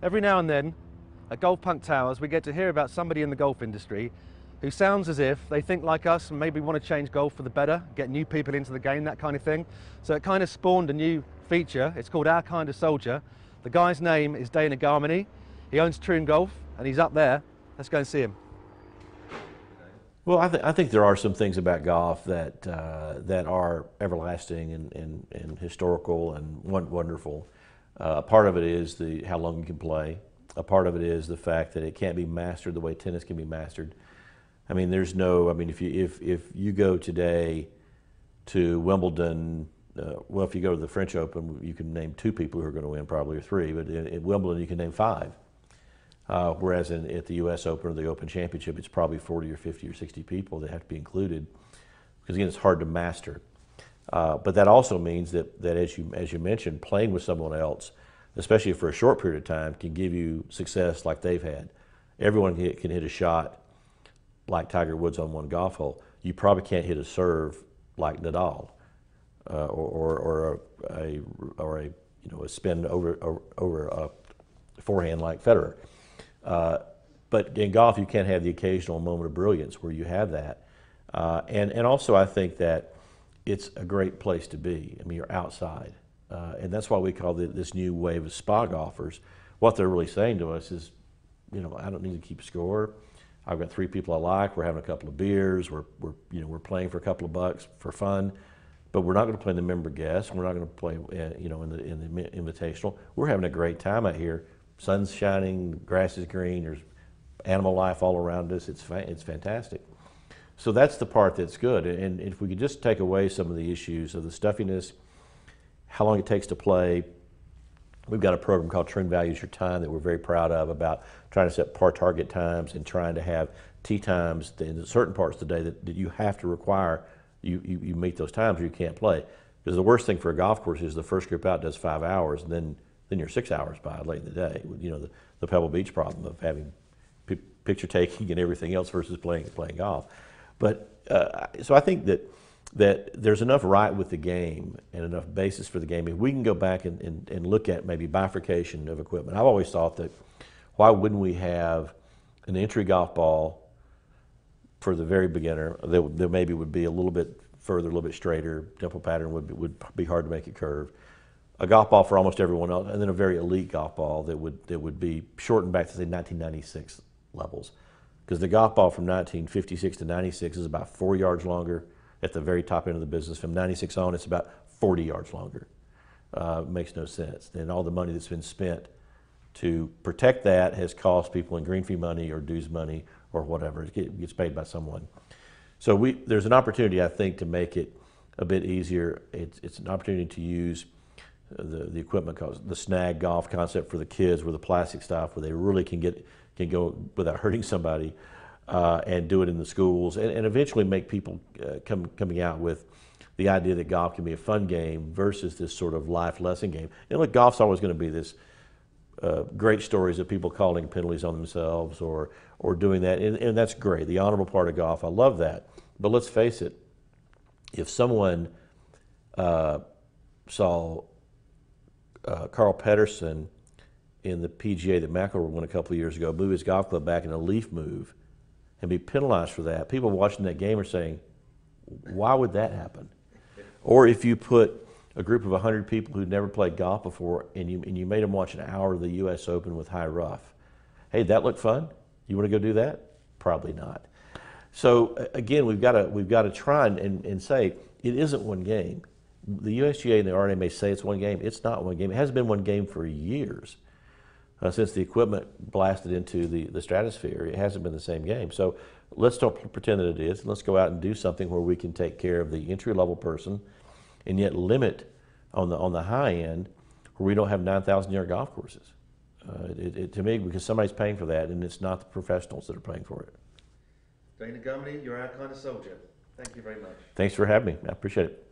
Every now and then, at GolfPunk Towers, we get to hear about somebody in the golf industry who sounds as if they think like us and maybe want to change golf for the better, get new people into the game, that kind of thing. So it kind of spawned a new feature. It's called Our Kind of Soldier. The guy's name is Dana Garmany. He owns TroonGolf, and he's up there. Let's go and see him. Well, I think there are some things about golf that that are everlasting and historical and wonderful. A part of it is how long you can play. A part of it is the fact that it can't be mastered the way tennis can be mastered. I mean, there's no. I mean, if you go today to Wimbledon, well, if you go to the French Open, you can name 2 people who are going to win, probably, or 3. But at Wimbledon, you can name 5. Whereas at the U.S. Open or the Open Championship, it's probably 40 or 50 or 60 people that have to be included, because again, it's hard to master. But that also means that as you mentioned, playing with someone else, especially for a short period of time, can give you success like they've had. Everyone can hit a shot like Tiger Woods on one golf hole. You probably can't hit a serve like Nadal, or a spin over a forehand like Federer. But in golf, you can't have the occasional moment of brilliance where you have that. And also, I think that it's a great place to be. I mean, you're outside. And that's why we call this new wave of spa golfers. What they're really saying to us is, I don't need to keep score. I've got 3 people I like. We're having a couple of beers. We're playing for a couple of bucks for fun. But we're not going to play in the member guest. We're not going to play, in the invitational. We're having a great time out here. Sun's shining, the grass is green, there's animal life all around us. It's fantastic. So that's the part that's good. And if we could just take away some of the issues of the stuffiness, how long it takes to play. We've got a program called Troon Values Your Time that we're very proud of, about trying to set par target times and trying to have tee times in certain parts of the day that you have to require you meet those times or you can't play. Because the worst thing for a golf course is the first group out does 5 hours, and then you're 6 hours by late in the day. The Pebble Beach problem of having picture taking and everything else versus playing golf. But so I think that there's enough right with the game and enough basis for the game. If we can go back and look at maybe bifurcation of equipment. I've always thought that why wouldn't we have an entry golf ball for the very beginner that maybe would be a little bit further, a little bit straighter, dimple pattern would be hard to make it curve. A golf ball for almost everyone else, and then a very elite golf ball that would be shortened back to, say, 1996 levels. Because the golf ball from 1956 to 96 is about 4 yards longer at the very top end of the business. From 96 on, it's about 40 yards longer. It makes no sense. And all the money that's been spent to protect that has cost people in green fee money or dues money or whatever. It gets paid by someone. So there's an opportunity, I think, to make it a bit easier. It's an opportunity to use the equipment called the snag golf concept for the kids, where the plastic stuff, where they really can go without hurting somebody, and do it in the schools, and eventually make people coming out with the idea that golf can be a fun game versus this sort of life lesson game. And look, golf's always going to be this great stories of people calling penalties on themselves or doing that, and that's great. The honorable part of golf, I love that. But let's face it, if someone saw Carl Pedersen in the PGA that McIlroy won a couple of years ago move his golf club back in a leaf move and be penalized for that, people watching that game are saying, why would that happen? Or if you put a group of 100 people who'd never played golf before and you made them watch an hour of the U.S. Open with high rough, hey, that looked fun? You want to go do that? Probably not. So again, we've got to try and say it isn't one game. The USGA and the R&A may say it's one game. It's not one game. It hasn't been one game for years. Since the equipment blasted into the stratosphere, it hasn't been the same game. So let's don't pretend that it is. Let's go out and do something where we can take care of the entry-level person and yet limit on the high end where we don't have 9,000-yard golf courses. To me, because somebody's paying for that, and it's not the professionals that are paying for it. Dana Garmany, you're our kind of soldier. Thank you very much. Thanks for having me. I appreciate it.